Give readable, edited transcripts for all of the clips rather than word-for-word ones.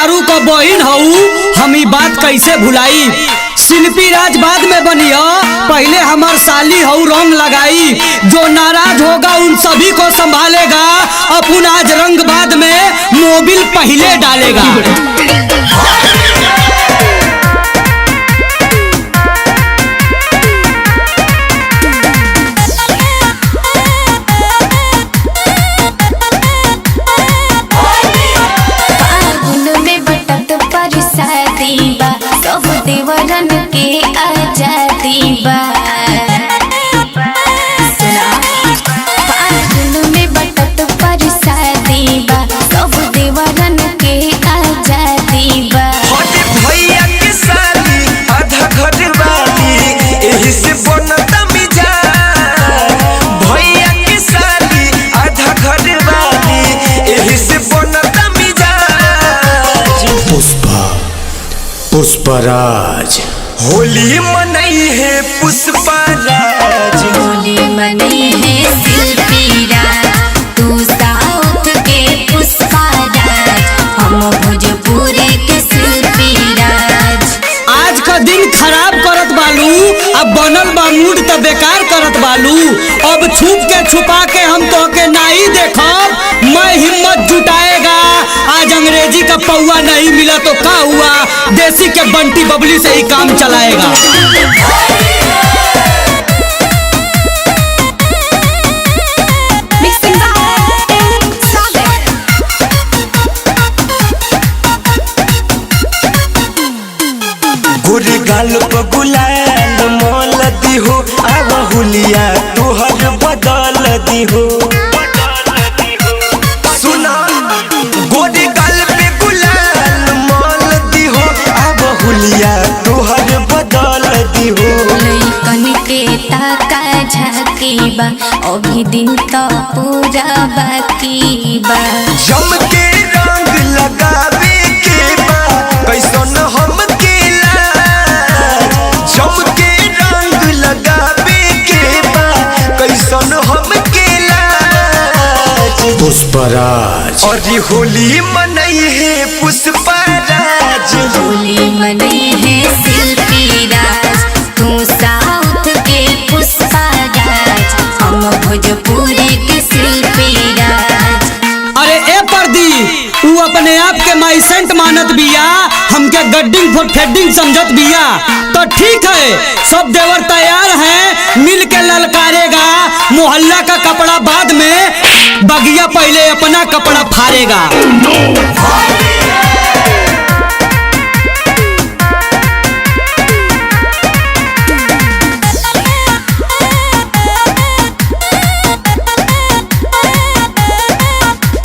मेहरारू को बहिन हऊ, हम ई बात कैसे भुलाई। शिल्पी राज बाद में बनिया, पहले हमार साली हऊ रंग लगाई। जो नाराज होगा उन सभी को संभालेगा, अपन आज रंग बाद में मोबिल पहले डालेगा। सब देवरन के आजादी बा, फागुन में बटत परसादी बा, सब देवरन के आजादी बा। भैया के साली आधा घर वाली, एही से बनता मिजाज। भैया के साली आधा घर वाली, एही से बनता मिजाज। पुष्पराज होली मनई है पुष्पराज, होली मनई है शिल्पी राज, तू साउथ के पुष्पराज, हम भोजपुरी के शिल्पी राज। आज का दिन खराब करत बालू, अब बनल बा मूड त बेकार करत बालू। अब छुप के छुपा के हम तो के नहीं देखब, मैं हिम्मत जुटाएगा। आज अंग्रेजी का पौवा नहीं मिला तो का हुआ, देसी के बंटी बबली से ही काम चलाएगा। गोरी गाल पर गुलाल मोल दी हो, आवा हुलिया तोहर बदल दी हो। सुना गोरी गाल पे गुलाल मोल दी हो, आवा हुलिया तोहर बदल दी हो। लइकन के ताका झाकी बा, अभी दिन तो पूरा बाकी बा। जम के रंग लगावे के बा, कैसन हम के लाज। जम के रंग लगावे के बा, कैसन हम के लाज। पुष्पराज और ये होली मनई है पुष्पराज, होली मनई है शिल्पी राज, तू साउथ के पुष्पराज, हम भोजपुरी के शिल्पी राज। अरे ए पर्दी, तू अपने आप के माइसेंट मानत बिया, हमके गड्डिंग फॉर थ्रेडिंग समझत बिया। तो ठीक है, सब देवर तैयार हैं, मिल के ललकारेगा। मोहल्ला का कपड़ा बाद में, बगिया पहले अपना कपड़ा फाड़ेगा।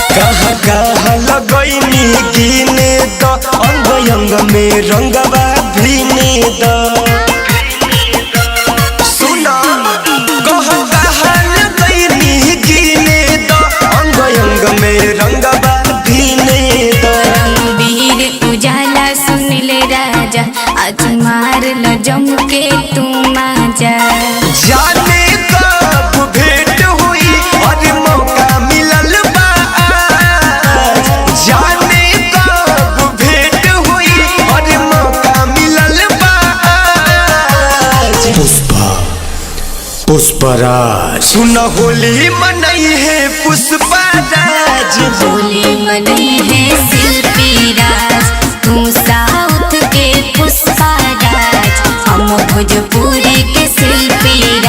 कहाँ कहाँ लगैनी गिने द, अंग अंग में रंगवा भीने द। सुना कहाँ कहाँ लगैनी गिने द, अंग अंग में रंगवा भीने द। रणबीर उजाला सुनिले राजा, आज मार ल जम के तू माजा। जाने कब भेंट हुई और मौका मिलल बा आज। जाने कब भेंट हुई और मौका मिलल बा आज। पुष्पराज सुन होली मनई है पुष्पराज, होली मनई है शिल्पी राज, तू साउथ के पुष्पराज, हम भोजपुरी के शिल्पी राज।